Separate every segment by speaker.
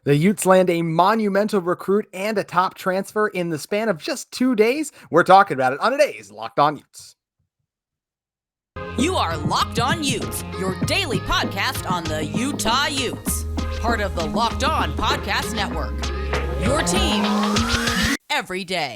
Speaker 1: The Utes land a monumental recruit and a top transfer in the span of just 2 days. We're talking about it on today's Locked On Utes.
Speaker 2: You are Locked On Utes, your daily podcast on the Utah Utes. Part of the Locked On Podcast Network. Your team every day.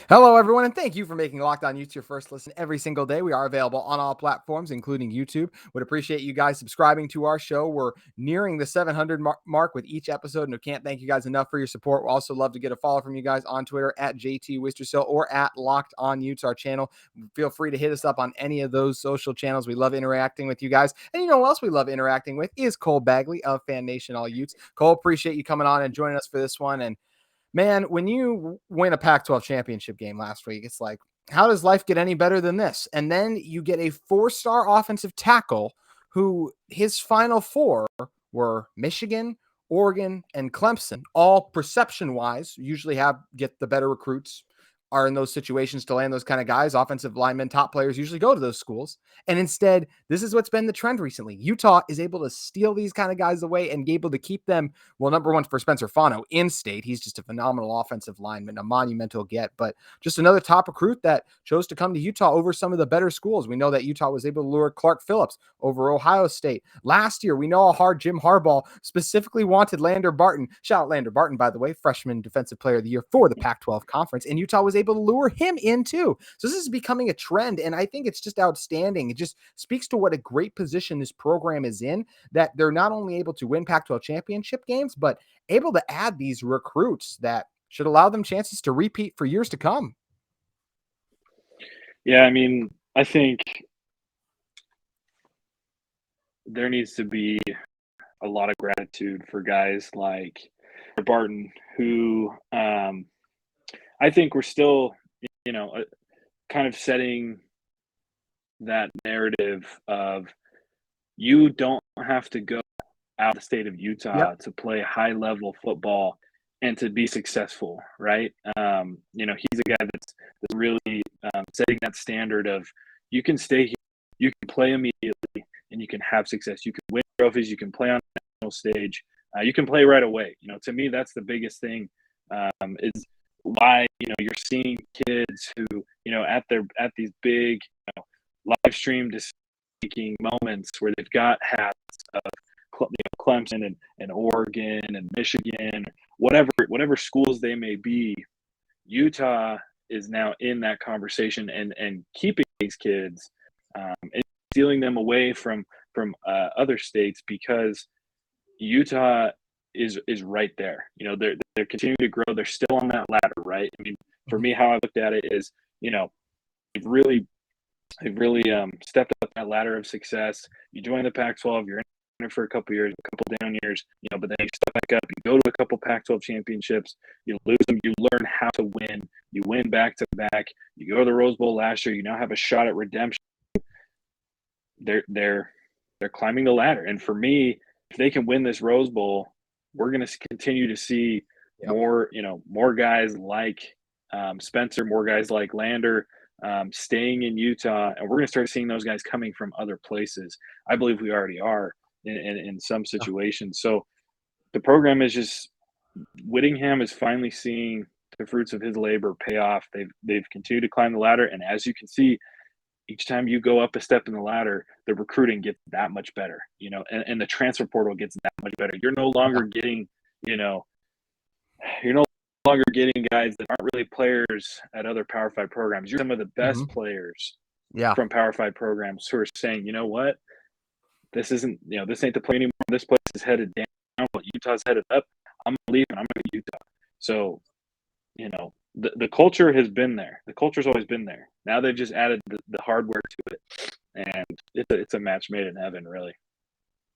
Speaker 1: Hello, everyone, and thank you for making Locked On Utes your first listen every single day. We are available on all platforms, including YouTube. Would appreciate you guys subscribing to our show. We're nearing the 700 mark with each episode, and we can't thank you guys enough for your support. We'll also love to get a follow from you guys on Twitter at JT Wistrcill or at Locked On Utes, our channel. Feel free to hit us up on any of those social channels. We love interacting with you guys. And you know who else we love interacting with is Cole Bagley of FanNation All Utes. Cole, appreciate you coming on and joining us for this one. And man, when you win a Pac-12 championship game last week, it's like, how does life get any better than this? And then you get a 4-star offensive tackle who his final 4 were Michigan, Oregon, and Clemson. All perception-wise, usually get the better recruits, are in those situations to land those kind of guys. Offensive linemen, top players usually go to those schools. And instead, this is what's been the trend recently. Utah is able to steal these kind of guys away and able to keep them, well, number one for Spencer Fano in state. He's just a phenomenal offensive lineman, a monumental get, but just another top recruit that chose to come to Utah over some of the better schools. We know that Utah was able to lure Clark Phillips over Ohio State. Last year, we know how hard Jim Harbaugh specifically wanted Lander Barton. Shout out Lander Barton, by the way, freshman defensive player of the year for the Pac-12 conference. And Utah was able to lure him in too. So this is becoming a trend, and I think it's just outstanding. It just speaks to what a great position this program is in, that they're not only able to win Pac-12 championship games, but able to add these recruits that should allow them chances to repeat for years to come.
Speaker 3: Yeah, I mean, I think there needs to be a lot of gratitude for guys like Barton, who I think we're still, kind of setting that narrative of you don't have to go out of the state of Utah to play high-level football and to be successful, right? He's a guy that's really setting that standard of you can stay here, you can play immediately, and you can have success. You can win trophies, you can play on the national stage, you can play right away. To me, that's the biggest thing, is why you're seeing kids who at these big live stream speaking moments where they've got hats of Clemson and Oregon and Michigan, whatever schools they may be. Utah is now in that conversation and keeping these kids and stealing them away from other states, because Utah is right there. They're continuing to grow. They're still on that ladder, right? I mean, for me, how I looked at it is, they've really stepped up that ladder of success. You join the Pac-12, you're in it for a couple years, a couple down years, but then you step back up, you go to a couple Pac-12 championships, you lose them, you learn how to win, you win back to back, you go to the Rose Bowl last year, you now have a shot at redemption. They're climbing the ladder, and for me, if they can win this Rose Bowl, we're going to continue to see more guys like Spencer, more guys like Lander staying in Utah, and we're going to start seeing those guys coming from other places. I believe we already are in some situations. So the program is just – Whittingham is finally seeing the fruits of his labor pay off. They've continued to climb the ladder, and as you can see, each time you go up a step in the ladder, the recruiting gets that much better, and the transfer portal gets that much better. You're no longer getting, you're no longer getting guys that aren't really players at other Power 5 programs. You're some of the best players from Power 5 programs who are saying, you know what, this isn't, this ain't the play anymore. This place is headed down, but Utah's headed up. I'm leaving. I'm going to Utah. So, the culture has been there. The culture's always been there. Now they've just added the hardware to it, and it's a match made in heaven, really.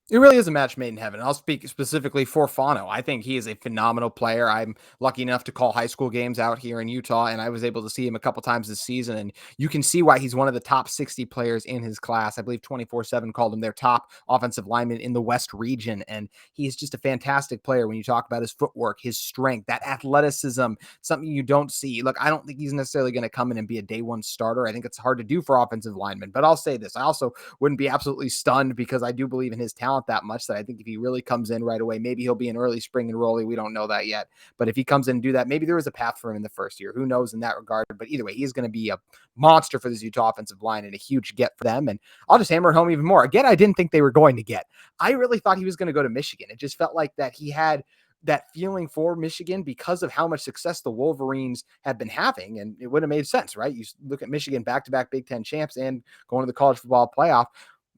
Speaker 1: It really is a match made in heaven. I'll speak specifically for Fano. I think he is a phenomenal player. I'm lucky enough to call high school games out here in Utah, and I was able to see him a couple times this season. And you can see why he's one of the top 60 players in his class. I believe 24/7 called him their top offensive lineman in the West region. And he's just a fantastic player when you talk about his footwork, his strength, that athleticism, something you don't see. Look, I don't think he's necessarily going to come in and be a day one starter. I think it's hard to do for offensive linemen. But I'll say this. I also wouldn't be absolutely stunned because I do believe in his talent that much that I think if he really comes in right away, maybe he'll be an early spring enrollee. We don't know that yet. But if he comes in and do that, maybe there is a path for him in the first year. Who knows in that regard? But either way, he's going to be a monster for this Utah offensive line and a huge get for them. And I'll just hammer it home even more. Again, I didn't think they were going to get. I really thought he was going to go to Michigan. It just felt like that he had that feeling for Michigan because of how much success the Wolverines had been having. And it would have made sense, right? You look at Michigan, back-to-back Big Ten champs and going to the college football playoff.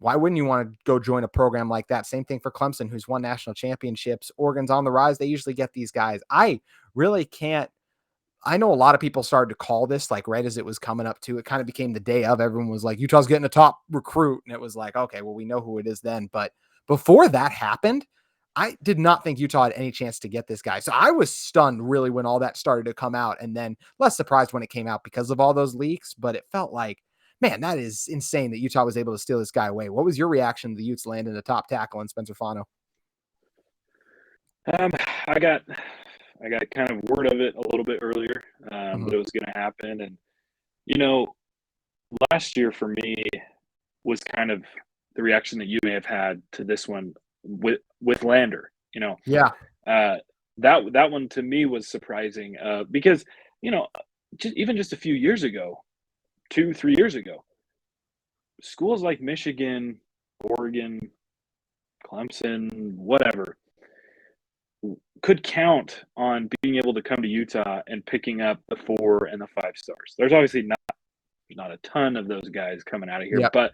Speaker 1: Why wouldn't you want to go join a program like that? Same thing for Clemson, who's won national championships. Oregon's on the rise. They usually get these guys. I really can't. I know a lot of people started to call this like right as it was coming up to it kind of became the day of. Everyone was like, Utah's getting a top recruit. And it was like, okay, well, we know who it is then. But before that happened, I did not think Utah had any chance to get this guy. So I was stunned really when all that started to come out, and then less surprised when it came out because of all those leaks. But it felt like, man, that is insane that Utah was able to steal this guy away. What was your reaction to the Utes landing a top tackle in Spencer Fano?
Speaker 3: I got kind of word of it a little bit earlier, that it was going to happen. And, last year for me was kind of the reaction that you may have had to this one with Lander,
Speaker 1: Yeah.
Speaker 3: That one to me was surprising, because, just a few years ago, 2-3 years ago, schools like Michigan, Oregon, Clemson, whatever, could count on being able to come to Utah and picking up the 4 and the 5 stars. There's obviously not a ton of those guys coming out of here, but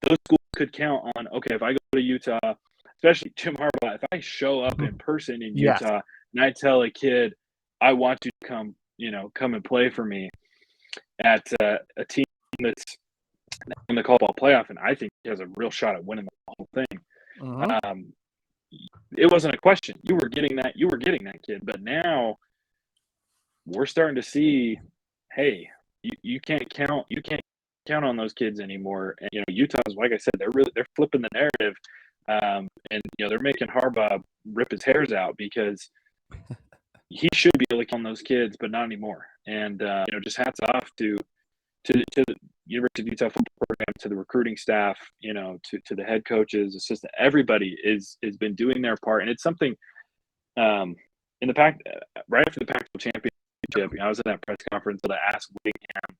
Speaker 3: those schools could count on, okay, if I go to Utah, especially Jim Harbaugh, if I show up in person in Utah and I tell a kid, I want you to come and play for me at a team that's in the college ball playoff, and I think he has a real shot at winning the whole thing. It wasn't a question. You were getting that kid, but now we're starting to see, hey, you can't count on those kids anymore. And Utah's, like I said, they're flipping the narrative, and they're making Harbaugh rip his hairs out because he should be able to count on those kids, but not anymore. And just hats off to the University of Utah football program, to the recruiting staff, to the head coaches, assistant, everybody has been doing their part. And it's something in the right after the Pac-12 championship, I was at that press conference that I asked Whittingham,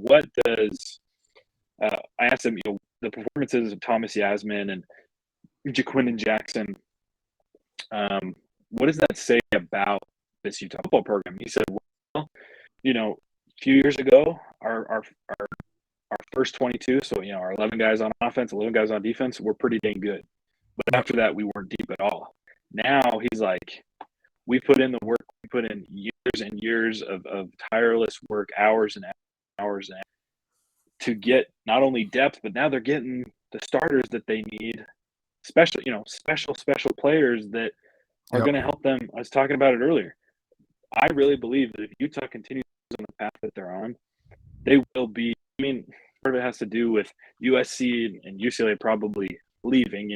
Speaker 3: what does I asked him, the performances of Thomas Yasmin and Jaquindon Jackson, what does that say about this Utah football program? He said, well, a few years ago, our first 22, so our 11 guys on offense, 11 guys on defense, were pretty dang good. But after that, we weren't deep at all. Now he's like, we put in the work, we put in years and years of tireless work, hours and hours, to get not only depth, but now they're getting the starters that they need, special players that are going to help them. I was talking about it earlier. I really believe that if Utah continues on the path that they're on, they will be. I mean, part of it has to do with USC and UCLA probably leaving.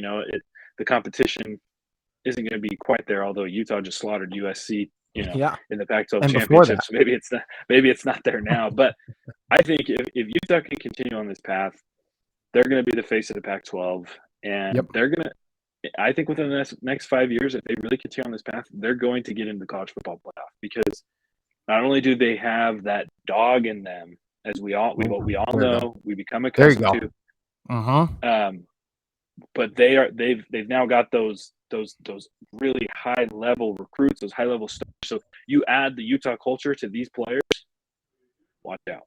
Speaker 3: The competition isn't going to be quite there. Although Utah just slaughtered USC, in the Pac-12 championship, so maybe it's not there now. But I think if Utah can continue on this path, they're going to be the face of the Pac-12, and they're going to. I think within the next 5 years, if they really continue on this path, they're going to get into the college football playoff, because not only do they have that dog in them, as we all know, we become accustomed to. But they've now got those really high level recruits, those high level stars. So you add the Utah culture to these players, watch out.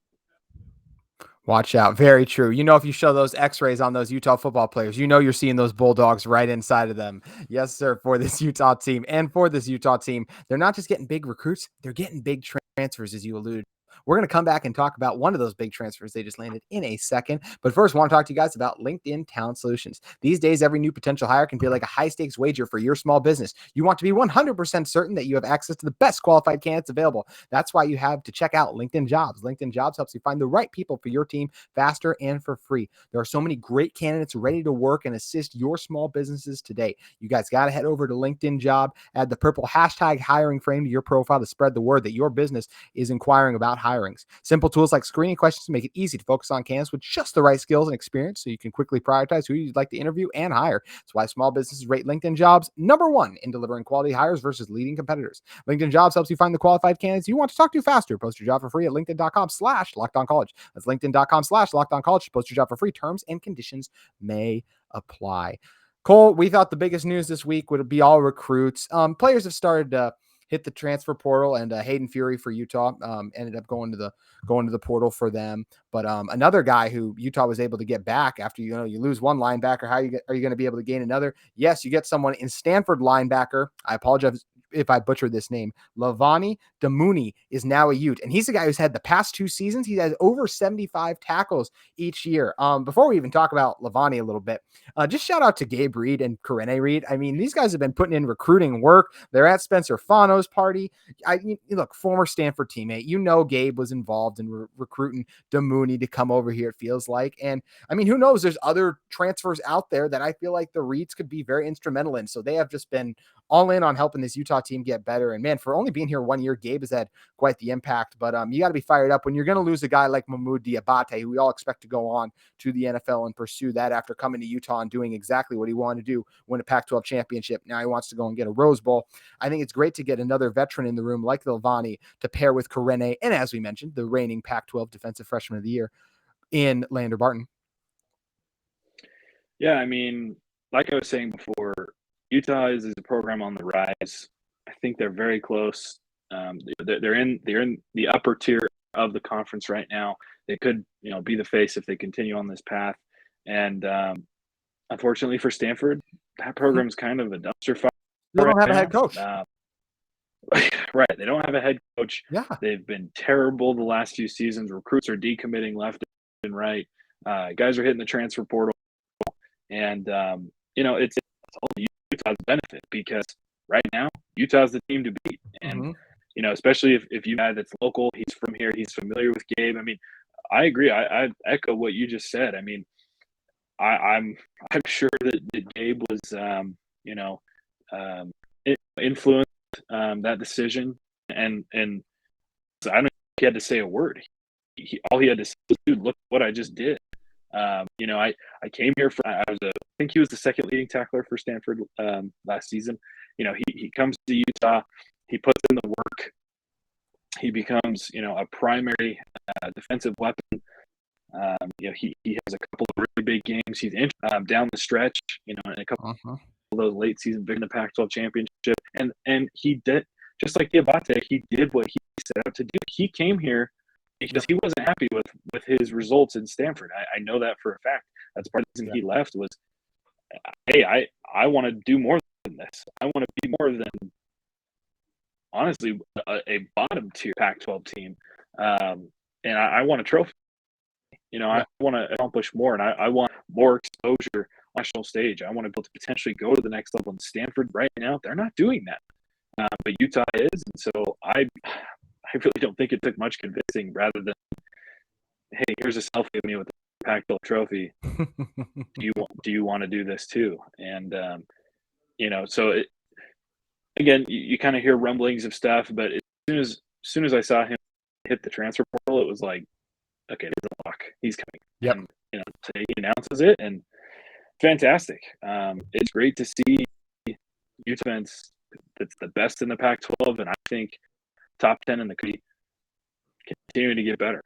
Speaker 1: Watch out. Very true. If you show those x-rays on those Utah football players, you're seeing those Bulldogs right inside of them. Yes, sir. For this Utah team, they're not just getting big recruits, they're getting big transfers, as you alluded. We're going to come back and talk about one of those big transfers they just landed in a second. But first, I want to talk to you guys about LinkedIn Talent Solutions. These days, every new potential hire can feel like a high-stakes wager for your small business. You want to be 100% certain that you have access to the best qualified candidates available. That's why you have to check out LinkedIn Jobs. LinkedIn Jobs helps you find the right people for your team faster and for free. There are so many great candidates ready to work and assist your small businesses today. You guys got to head over to LinkedIn Job, add the purple hashtag hiring frame to your profile to spread the word that your business is inquiring about hirings. Simple tools like screening questions make it easy to focus on candidates with just the right skills and experience so you can quickly prioritize who you'd like to interview and hire. That's why small businesses rate LinkedIn Jobs #1 in delivering quality hires versus leading competitors. LinkedIn Jobs helps you find the qualified candidates you want to talk to faster. Post your job for free at linkedin.com/lockedoncollege. That's linkedin.com/lockedoncollege. Post your job for free. Terms and conditions may apply. Cole, we thought the biggest news this week would be all recruits. Players have started to hit the transfer portal, and Hayden Fury for Utah ended up going to the portal for them. But another guy who Utah was able to get back after you lose one linebacker, are you going to be able to gain another? Yes, you get someone in Stanford linebacker. I apologize if I butchered this name. Lavani Damuni is now a Ute, and he's the guy who's had the past 2 seasons. He's had over 75 tackles each year. Before we even talk about Lavani a little bit, just shout out to Gabe Reed and Corene Reed. I mean, these guys have been putting in recruiting work. They're at Spencer Fano's party. Look, former Stanford teammate. Gabe was involved in recruiting Damuni to come over here, it feels like. And I mean, who knows? There's other transfers out there that I feel like the Reeds could be very instrumental in. So they have just been all in on helping this Utah team get better. And man, for only being here 1 year, Gabe has had quite the impact. But you got to be fired up when you're going to lose a guy like Mahmoud Diabate, who we all expect to go on to the NFL and pursue that after coming to Utah and doing exactly what he wanted to do, win a Pac-12 championship. Now he wants to go and get a Rose Bowl. I think it's great to get another veteran in the room like Lavani to pair with Corene, and as we mentioned, the reigning Pac-12 Defensive Freshman of the Year in Lander Barton.
Speaker 3: Yeah, I mean, like I was saying before, Utah is a program on the rise. I think they're very close. They're in the upper tier of the conference right now. They could, be the face if they continue on this path. And unfortunately for Stanford, that program's kind of a dumpster fire.
Speaker 1: They don't have a head coach.
Speaker 3: Right. They don't have a head coach.
Speaker 1: Yeah.
Speaker 3: They've been terrible the last few seasons. Recruits are decommitting left and right. Guys are hitting the transfer portal. And, it's all Utah's benefit because right now Utah's the team to beat. And, especially if you guy that's local, he's from here, he's familiar with Gabe. I mean, I agree. I echo what you just said. I mean, I'm sure that Gabe was, influenced that decision. And I don't think he had to say a word. All he had to say was, dude, look what I just did. I came here I think he was the second leading tackler for Stanford last season. He comes to Utah, he puts in the work, he becomes, a primary defensive weapon. He has a couple of really big games. He's down the stretch, in a couple of those late season big in the Pac-12 championship. And he did, just like Diabate, he did what he set out to do. He came here because he wasn't happy with his results in Stanford. I know that for a fact. That's part of the reason he left was, hey, I want to do more than this. I want to be more than, honestly, a bottom tier Pac-12 team. And I want a trophy. I want to accomplish more, and I want more exposure on the national stage. I want to be able to potentially go to the next level. In Stanford right now, they're not doing that. But Utah is, and so I really don't think it took much convincing rather than, hey, here's a selfie of me with the Pac-12 trophy. Do you want to do this too? And, so again, you kind of hear rumblings of stuff, but as soon as I saw him hit the transfer portal, it was like, okay, there's a lock. He's coming.
Speaker 1: Yep.
Speaker 3: And, today he announces it, and fantastic. It's great to see Utah that's the best in the Pac-12, and I think top 10 in the country, continuing to get better.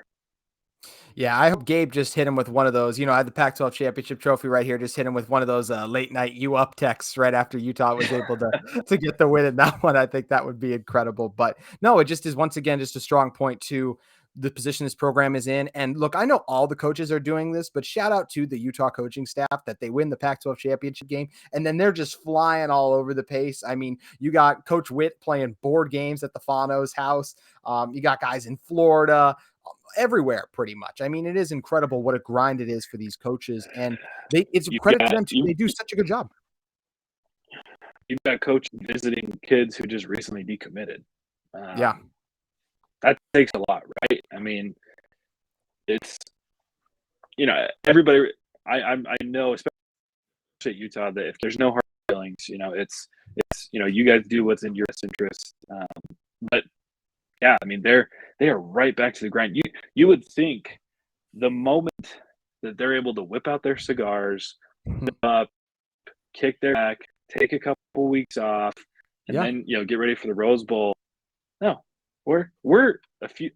Speaker 1: Yeah, I hope Gabe just hit him with one of those. I had the Pac-12 championship trophy right here. Just hit him with one of those late night "you up" texts right after Utah was able to get the win in that one. I think that would be incredible. But no, it just is once again just a strong point to the position this program is in. And look, I know all the coaches are doing this, but shout out to the Utah coaching staff that they win the Pac-12 championship game, and then they're just flying all over the pace. I mean, you got Coach Witt playing board games at the Fano's house. You got guys in Florida, everywhere pretty much. I mean, it is incredible what a grind it is for these coaches, and it's a credit to them too. They do such a good job.
Speaker 3: You've got coaches visiting kids who just recently decommitted.
Speaker 1: Yeah.
Speaker 3: That takes a lot, right? I mean, it's, everybody, I know, especially at Utah, that if there's no hard feelings, it's you guys do what's in your best interest. But yeah, I mean, they are right back to the grind. You would think the moment that they're able to whip out their cigars, up, kick their back, take a couple weeks off, and then get ready for the Rose Bowl. No, we're a few.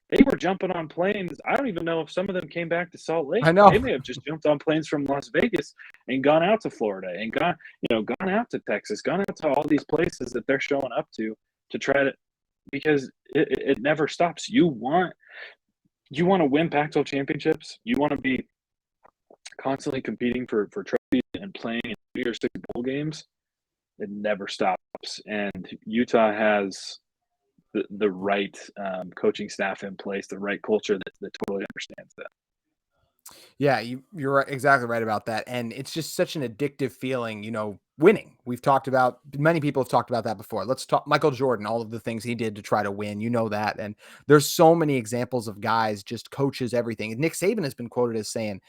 Speaker 3: They were jumping on planes. I don't even know if some of them came back to Salt Lake.
Speaker 1: I know.
Speaker 3: They may have just jumped on planes from Las Vegas and gone out to Florida and gone out to Texas, gone out to all these places that they're showing up to try to, because it never stops. You want to win Pac-12 championships. You want to be constantly competing for trophies and playing in 3 or 6 bowl games. It never stops. And Utah has the right coaching staff in place, the right culture that totally understands that.
Speaker 1: Yeah, you're exactly right about that. And it's just such an addictive feeling, winning. Many people have talked about that before. Let's talk Michael Jordan, all of the things he did to try to win, that. And there's so many examples of guys, just coaches, everything. And Nick Saban has been quoted as saying,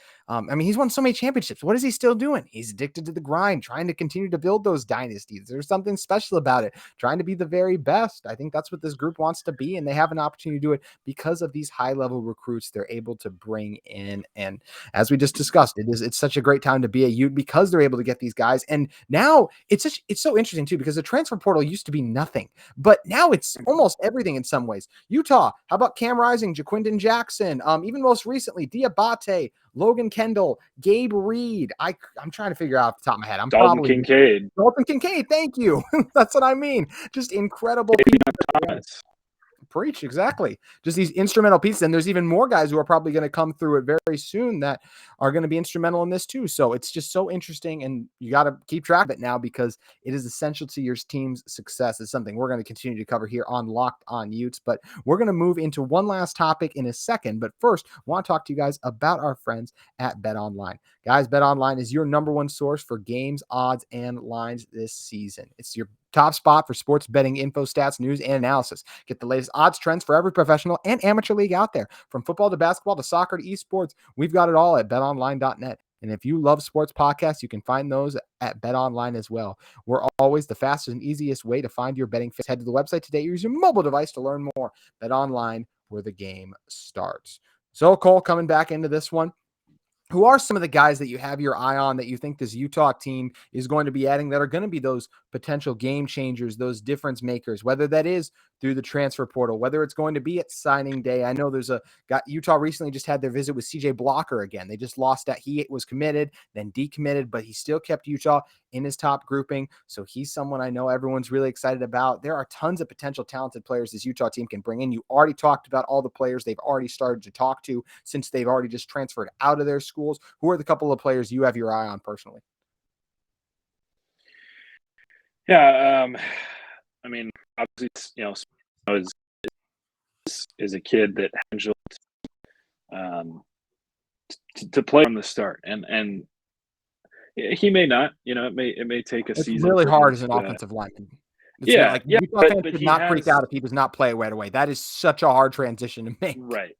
Speaker 1: he's won so many championships. What is he still doing? He's addicted to the grind, trying to continue to build those dynasties. There's something special about it, trying to be the very best. I think that's what this group wants to be. And they have an opportunity to do it because of these high level recruits they're able to bring in. And as we just discussed, it's such a great time to be a Ute because they're able to get these guys. And now it's so interesting too, because the transfer portal used to be nothing, but now it's almost everything in some ways. Utah, how about Cam Rising, Jaquindon Jackson, even most recently, Diabate, Logan Kendall, Gabe Reed. I'm trying to figure out off the top of my head.
Speaker 3: Dalton
Speaker 1: Kincaid. Thank you. That's what I mean. Just incredible people. Preach, exactly. Just these instrumental pieces. And there's even more guys who are probably going to come through it very soon that are going to be instrumental in this too. So it's just so interesting, and you got to keep track of it now because it is essential to your team's success. It's something we're going to continue to cover here on Locked On Utes, but we're going to move into one last topic in a second. But first, I want to talk to you guys about our friends at BetOnline. Guys, BetOnline is your number one source for games, odds, and lines this season. It's your top spot for sports betting info, stats, news, and analysis. Get the latest odds trends for every professional and amateur league out there. From football to basketball to soccer to esports, we've got it all at betonline.net. And if you love sports podcasts, you can find those at BetOnline as well. We're always the fastest and easiest way to find your betting fix. Head to the website today or use your mobile device to learn more. BetOnline, where the game starts. So, Cole, coming back into this one, who are some of the guys that you have your eye on that you think this Utah team is going to be adding that are going to be those potential game changers, those difference makers, whether that is through the transfer portal, whether it's going to be at signing day? I know Utah recently just had their visit with CJ Blocker again. They just lost that. He was committed, then decommitted, but he still kept Utah in his top grouping. So he's someone I know everyone's really excited about. There are tons of potential talented players this Utah team can bring in. You already talked about all the players they've already started to talk to since they've already just transferred out of their schools. Who are the couple of players you have your eye on personally?
Speaker 3: Yeah, obviously, is a kid that had to play from the start, and he may not. It may take a season.
Speaker 1: It's really hard as an offensive lineman. Utah fans should not freak out if he does not play right away. That is such a hard transition to make.
Speaker 3: Right.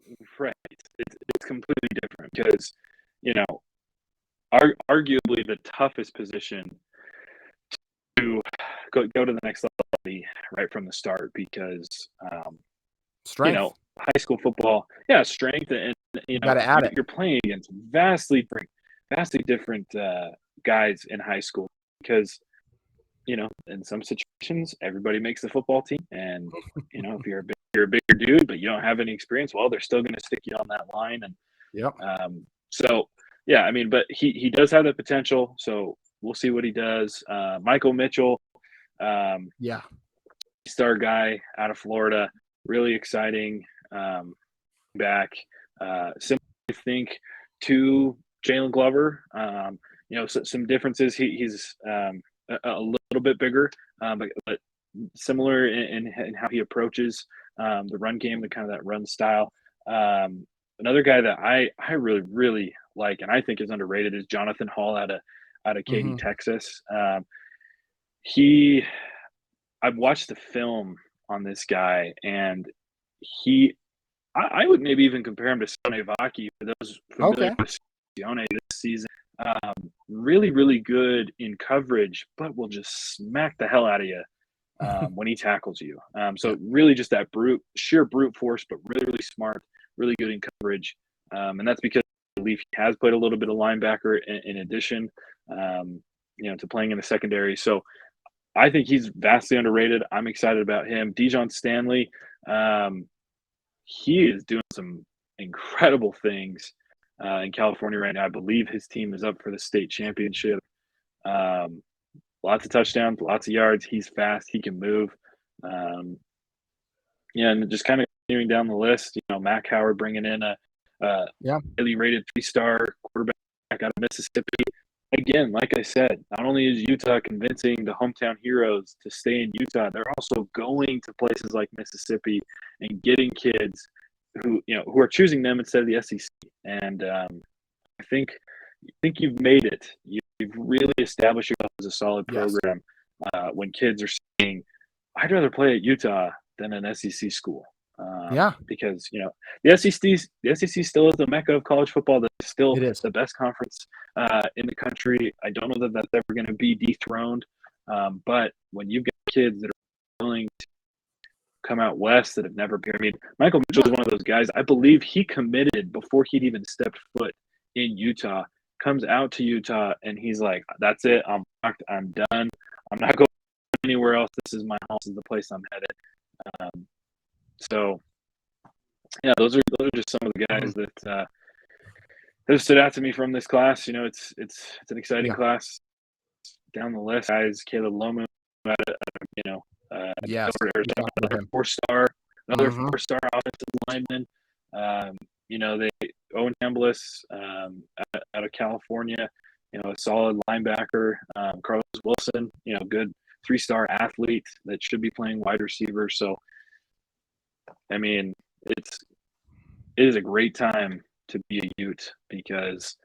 Speaker 3: It's completely different because, arguably the toughest position to go to the next level right from the start because,
Speaker 1: strength.
Speaker 3: High school football, strength, and
Speaker 1: gotta add it.
Speaker 3: You're playing against vastly different guys in high school because, in some situations everybody makes the football team, and if you're a bigger dude but you don't have any experience, well, they're still going to stick you on that line, and but he does have the potential, so we'll see what he does. Michael Mitchell, star guy out of Florida, really exciting. back. Similar, I think, to Jalen Glover. Some differences. He's a little bit bigger, but similar in how he approaches the run game, the kind of that run style. Another guy that I really, really like and I think is underrated is Jonathan Hall out of Katy, Texas. I've watched the film on this guy, and I would maybe even compare him to Sione Vaki, for those familiar with Sione this season. Really, really good in coverage, but will just smack the hell out of you when he tackles you. So really just that sheer brute force, but really, really smart, really good in coverage. And that's because I believe he has played a little bit of linebacker in addition, to playing in the secondary. So I think he's vastly underrated. I'm excited about him. Dijon Stanley, he is doing some incredible things in California right now. I believe his team is up for the state championship. Lots of touchdowns, lots of yards. He's fast. He can move. And just kind of continuing down the list, Mac Howard bringing in a highly rated 3-star quarterback out of Mississippi. Again, like I said, not only is Utah convincing the hometown heroes to stay in Utah, they're also going to places like Mississippi and getting kids who are choosing them instead of the SEC. And I think you've made it. You've really established yourself as a solid program when kids are saying, I'd rather play at Utah than an SEC school. Because the SEC still is the mecca of college football. That's still the best conference in the country. I don't know that that's ever going to be dethroned. But when you've got kids that are willing to come out west that have never been, I mean, Michael Mitchell is one of those guys. I believe he committed before he'd even stepped foot in Utah. Comes out to Utah and he's like, "That's it. I'm locked. I'm done. I'm not going anywhere else. This is my home. This is the place I'm headed." So, those are just some of the guys that have stood out to me from this class. It's an exciting class. Down the list, guys, Caleb Lomu, Arizona, another 4-star, offensive lineman. Owen Chambliss out of California, a solid linebacker. Carlos Wilson, good 3-star athlete that should be playing wide receiver. So, I mean, it is a great time to be a Ute because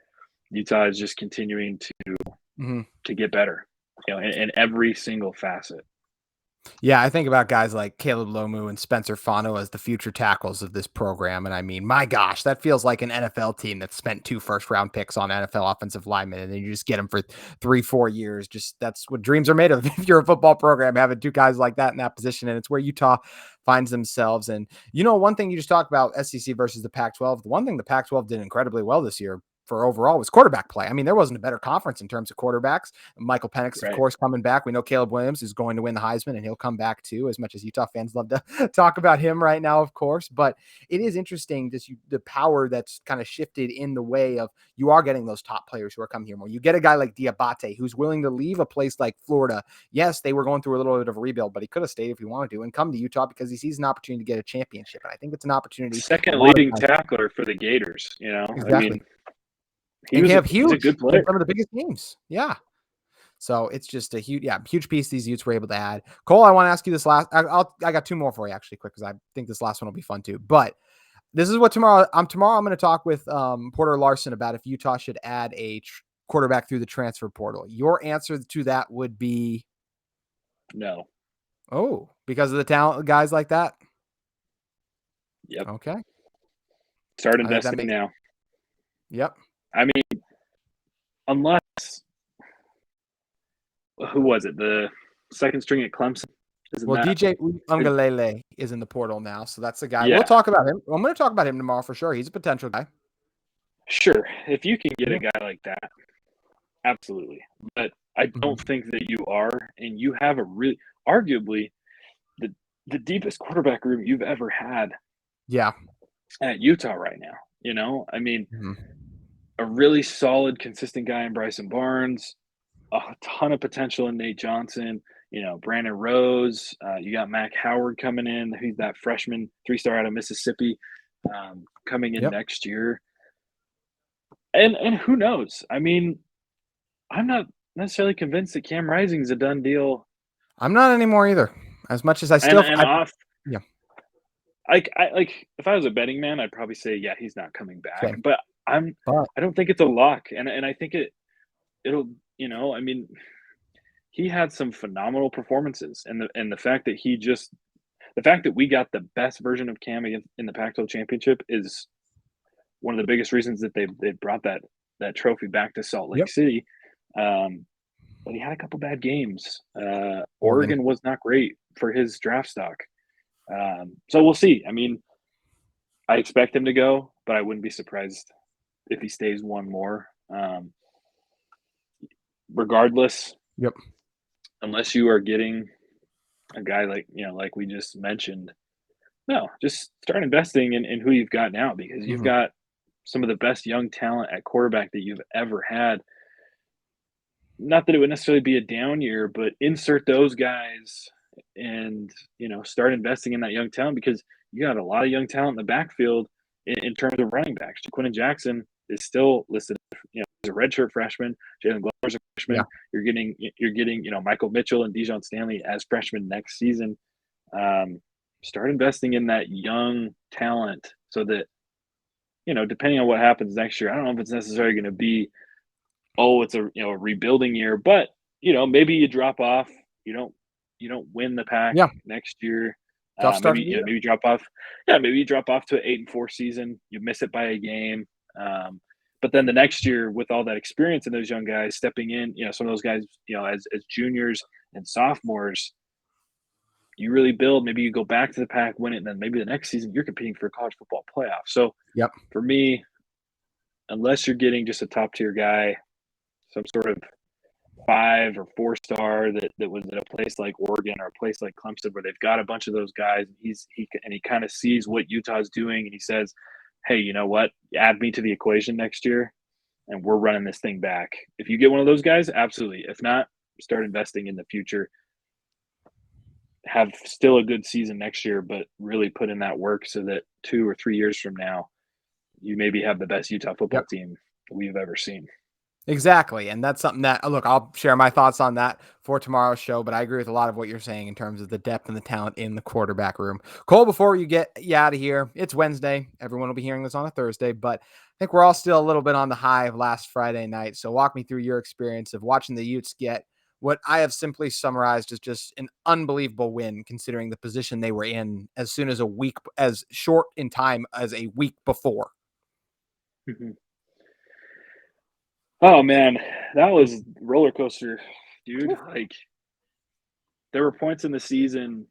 Speaker 3: Utah is just continuing to get better, in every single facet.
Speaker 1: Yeah, I think about guys like Caleb Lomu and Spencer Fano as the future tackles of this program. And I mean, my gosh, that feels like an NFL team that spent 2 first-round picks on NFL offensive linemen, and then you just get them for 3-4 years. Just that's what dreams are made of. If you're a football program, having 2 guys like that in that position, and it's where Utah finds themselves. And one thing you just talked about SEC versus the Pac-12. The one thing the Pac-12 did incredibly well this year for overall was quarterback play. I mean, there wasn't a better conference in terms of quarterbacks. Michael Penix, of course, coming back. We know Caleb Williams is going to win the Heisman, and he'll come back too, as much as Utah fans love to talk about him right now, of course. But it is interesting, the power that's kind of shifted in the way of you are getting those top players who are coming here more. You get a guy like Diabate who's willing to leave a place like Florida. Yes, they were going through a little bit of a rebuild, but he could have stayed if he wanted to and come to Utah because he sees an opportunity to get a championship. And I think it's an opportunity.
Speaker 3: Second leading tackler for the Gators,
Speaker 1: Exactly.
Speaker 3: I mean,
Speaker 1: He was a good player. Some of the biggest games. Yeah. So it's just a huge piece these Utes were able to add. Cole, I want to ask you this last. I got 2 more for you actually, quick, because I think this last one will be fun too. But this is what tomorrow I'm going to talk with Porter Larson about if Utah should add a quarterback through the transfer portal. Your answer to that would be
Speaker 3: no.
Speaker 1: Oh, because of the talent guys like that.
Speaker 3: Yep.
Speaker 1: Okay.
Speaker 3: Start investing now.
Speaker 1: Yep.
Speaker 3: I mean, unless, who was it? The second string at Clemson?
Speaker 1: DJ Ungalele is in the portal now, so that's the guy. Yeah. We'll talk about him. I'm going to talk about him tomorrow for sure. He's a potential guy.
Speaker 3: Sure. If you can get a guy like that, absolutely. But I don't think that you are, and you have a really, arguably, the deepest quarterback room you've ever had.
Speaker 1: Yeah.
Speaker 3: At Utah right now. I mean, a really solid, consistent guy in Bryson Barnes, a ton of potential in Nate Johnson. Brandon Rose. You got Mac Howard coming in. He's that freshman 3-star out of Mississippi coming in next year. And who knows? I mean, I'm not necessarily convinced that Cam Rising's a done deal.
Speaker 1: I'm not anymore either. As much as I still
Speaker 3: Like if I was a betting man, I'd probably say he's not coming back. Same. But I don't think it's a lock, and I think it'll I mean, he had some phenomenal performances, and the fact that we got the best version of Cam in the Pac-12 championship is one of the biggest reasons that they brought that trophy back to Salt Lake City. But he had a couple bad games. Oregon was not great for his draft stock. So we'll see. I mean, I expect him to go, but I wouldn't be surprised if he stays one more. Regardless, unless you are getting a guy like we just mentioned, no, just start investing in who you've got now, because you've got some of the best young talent at quarterback that you've ever had. Not that it would necessarily be a down year, but insert those guys and, start investing in that young talent, because you got a lot of young talent in the backfield in terms of running backs. Quinton Jackson is still listed, as a redshirt freshman. Jalen Glover's a freshman. Yeah. You're getting, Michael Mitchell and Dijon Stanley as freshmen next season. Start investing in that young talent so that, depending on what happens next year, I don't know if it's necessarily going to be, it's a rebuilding year, but maybe you drop off. You don't win the pack next year. Maybe you drop off. Yeah, maybe you drop off to an 8-4 season. You miss it by a game. But then the next year, with all that experience and those young guys stepping in, some of those guys, as juniors and sophomores, you really build. Maybe you go back to the pack, win it, and then maybe the next season you're competing for a college football playoff. So for me, unless you're getting just a top tier guy, some sort of 5 or 4-star that was at a place like Oregon or a place like Clemson, where they've got a bunch of those guys, and he kind of sees what Utah's doing, and he says, hey, you know what? Add me to the equation next year, and we're running this thing back. If you get one of those guys, absolutely. If not, start investing in the future. Have still a good season next year, but really put in that work so that 2 or 3 years from now, you maybe have the best Utah football team we've ever seen.
Speaker 1: Exactly. And that's something that, look, I'll share my thoughts on that for tomorrow's show, but I agree with a lot of what you're saying in terms of the depth and the talent in the quarterback room. Cole, before you get out of here, it's Wednesday. Everyone will be hearing this on a Thursday, but I think we're all still a little bit on the high of last Friday night. So walk me through your experience of watching the Utes get what I have simply summarized as just an unbelievable win, considering the position they were in as soon as as short in time as a week before.
Speaker 3: Mm-hmm. Oh man, that was roller coaster, dude. Like, there were points in the season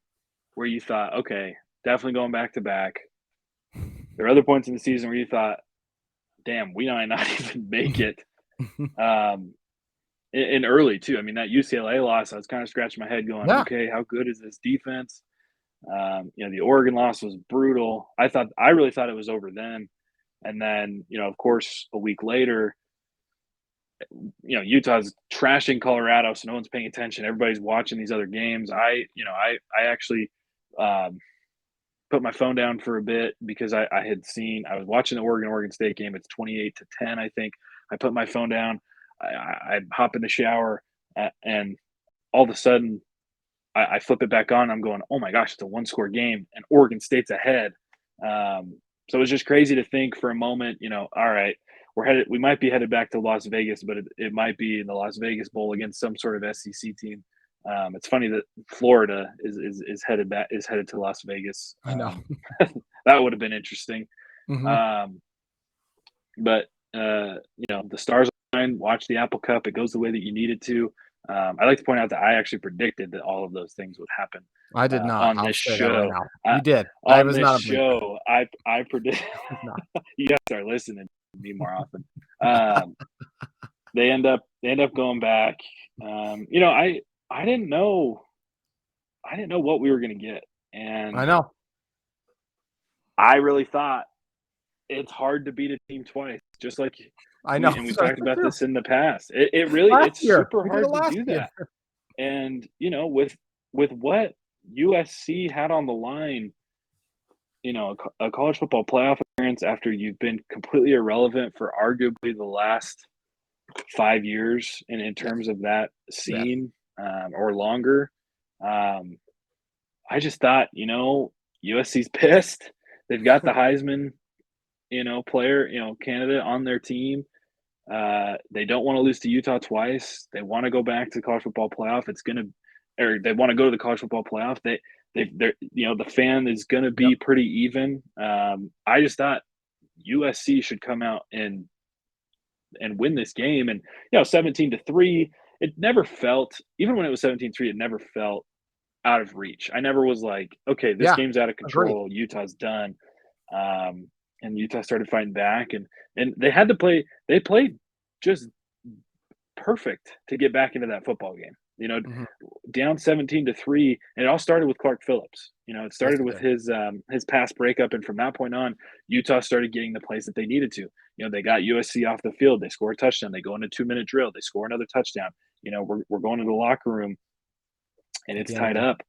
Speaker 3: where you thought, okay, definitely going back to back. There were other points in the season where you thought, damn, we might not even make it. In early too. I mean, that UCLA loss, I was kind of scratching my head going, okay, how good is this defense? The Oregon loss was brutal. I really thought it was over then. And then, of course, a week later, Utah's trashing Colorado, so no one's paying attention. Everybody's watching these other games. I actually put my phone down for a bit because I was watching the Oregon State game. It's 28-10, I think. I put my phone down. I hop in the shower, and all of a sudden I flip it back on. I'm going, oh my gosh, it's a 1-score game, and Oregon State's ahead. So it was just crazy to think for a moment, all right, we might be headed back to Las Vegas, but it might be in the Las Vegas Bowl against some sort of SEC team. It's funny that Florida is headed to Las Vegas.
Speaker 1: I know.
Speaker 3: That would have been interesting.
Speaker 1: Mm-hmm.
Speaker 3: But the stars align. Watch the Apple Cup. It goes the way that you need it to. I'd like to point out that I actually predicted that all of those things would happen.
Speaker 1: I did not.
Speaker 3: On this show.
Speaker 1: Right, you did.
Speaker 3: On this show, I predict. You guys start listening to me more often. They end up going back. I didn't know what we were going to get, and
Speaker 1: I know.
Speaker 3: I really thought it's hard to beat a team twice, just like
Speaker 1: I know.
Speaker 3: And we talked about this in the past. It's super hard to do that. And, with what USC had on the line, a college football playoff appearance after you've been completely irrelevant for arguably the last 5 years in terms of that scene, or longer. I just thought, USC's pissed. They've got the Heisman, player, candidate on their team. They don't want to lose to Utah twice. They want to go back to the college football playoff. They want to go to the college football playoff. They're the fan is going to be pretty even. I just thought USC should come out and win this game. And 17-3, it never felt, even when it was 17-3, it never felt out of reach. I never was like, okay, this game's out of control. Agreed. Utah's done. And Utah started fighting back, and they had to play. They played just perfect to get back into that football game. Down 17-3, and it all started with Clark Phillips. It started with his pass breakup, and from that point on, Utah started getting the plays that they needed to. They got USC off the field. They score a touchdown. They go into 2-minute drill. They score another touchdown. We're going to the locker room, and it's tied up.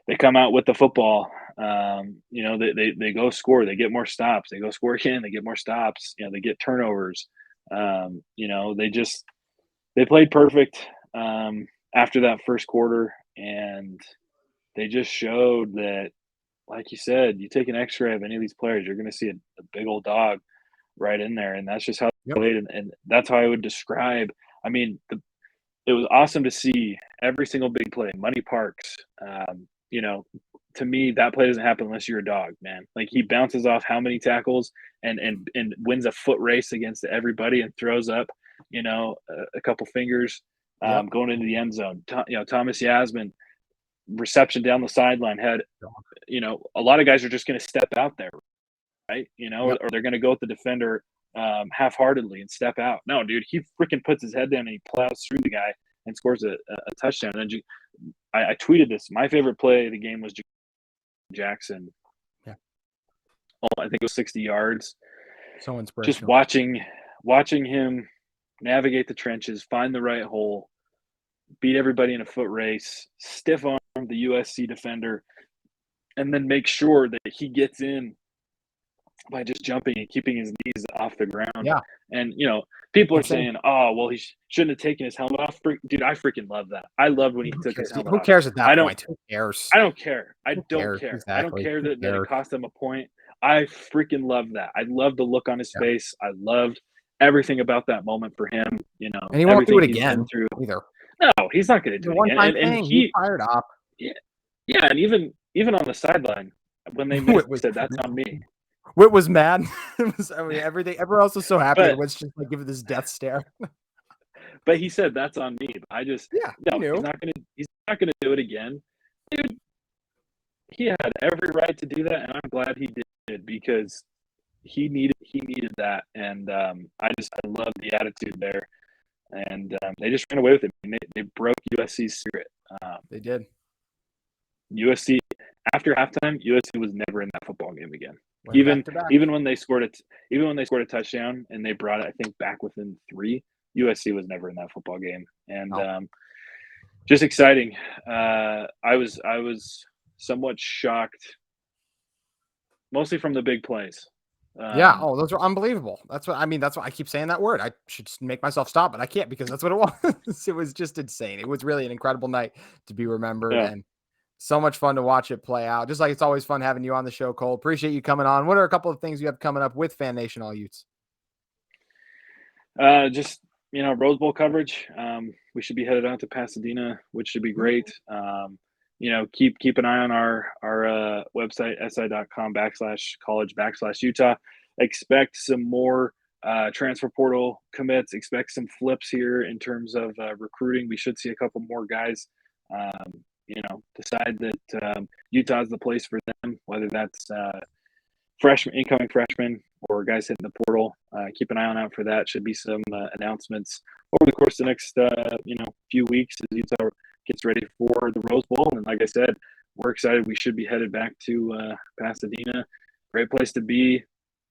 Speaker 3: They come out with the football. They go score. They get more stops. They go score again. They get more stops. They get turnovers. They played perfect after that first quarter, and they just showed that, like you said, you take an X-ray of any of these players, you're going to see a big old dog right in there, and that's just how they played, and that's how I would describe. I mean, it was awesome to see every single big play. Money Parks, to me, that play doesn't happen unless you're a dog, man. Like, he bounces off how many tackles and wins a foot race against everybody and throws up, a couple fingers going into the end zone. Thomas Yasmin, reception down the sideline, had, a lot of guys are just going to step out there, right? Or they're going to go with the defender half-heartedly and step out. No, dude, he freaking puts his head down and he plows through the guy and scores a touchdown. And then I tweeted this. My favorite play of the game was Jackson. Yeah. I think it was 60 yards.
Speaker 1: So inspirational.
Speaker 3: Just watching him navigate the trenches, find the right hole, beat everybody in a foot race, stiff arm the USC defender, and then make sure that he gets in by just jumping and keeping his knees off the ground.
Speaker 1: Yeah.
Speaker 3: And, people are saying, oh, well, he shouldn't have taken his helmet off. Dude, I freaking love that. I loved when he took his helmet off.
Speaker 1: Who cares at that point? Who cares?
Speaker 3: I don't care. I don't care. Exactly. I don't care that it cost him a point. I freaking love that. I love the look on his face. I loved everything about that moment for him.
Speaker 1: And he won't do it again either.
Speaker 3: No, he's not going to do it again. And he fired
Speaker 1: up.
Speaker 3: Yeah, and even on the sideline when they said that's on me.
Speaker 1: Whit was mad. Everything. Everyone else was so happy. It was just like giving this death stare.
Speaker 3: But he said that's on me. I just
Speaker 1: no,
Speaker 3: he's not gonna do it again, dude. He had every right to do that, and I'm glad he did because he needed that, and I love the attitude there, and they just ran away with it. They broke USC's spirit.
Speaker 1: They did.
Speaker 3: USC after halftime, USC was never in that football game again. Even when they scored a touchdown and they brought it, I think, back within 3, USC was never in that football game. And just exciting. I was somewhat shocked, mostly from the big plays.
Speaker 1: Those were unbelievable. That's what I keep saying that word. I should make myself stop, but I can't because that's what it was. It was just insane. It was really an incredible night to be remembered, and so much fun to watch it play out. Just like it's always fun having you on the show, Cole. Appreciate you coming on. What are a couple of things you have coming up with FanNation All Utes?
Speaker 3: Rose Bowl coverage. We should be headed out to Pasadena, which should be great. Keep an eye on our website, si.com/college/Utah. Expect some more transfer portal commits. Expect some flips here in terms of recruiting. We should see a couple more guys decide that Utah is the place for them, whether that's incoming freshmen or guys hitting the portal. Keep an eye out for that. Should be some announcements over the course of the next few weeks as Utah gets ready for the Rose Bowl. And like I said, we're excited. We should be headed back to Pasadena. Great place to be.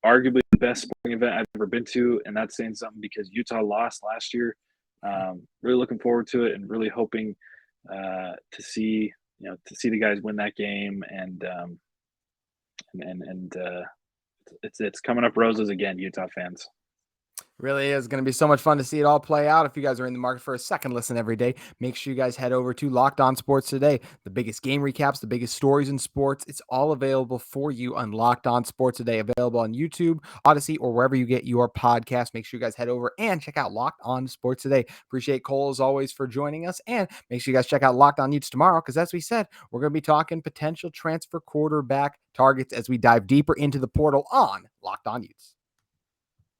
Speaker 3: Arguably the best sporting event I've ever been to, and that's saying something because Utah lost last year. Really looking forward to it and really hoping to see the guys win that game, and it's coming up roses again, Utah fans.
Speaker 1: Really is going to be so much fun to see it all play out. If you guys are in the market for a second listen every day, make sure you guys head over to Locked On Sports Today. The biggest game recaps, the biggest stories in sports, it's all available for you on Locked On Sports Today, available on YouTube, Odyssey, or wherever you get your podcast. Make sure you guys head over and check out Locked On Sports Today. Appreciate Cole as always for joining us, and make sure you guys check out Locked On Utes tomorrow, because as we said, we're going to be talking potential transfer quarterback targets as we dive deeper into the portal on Locked On Utes.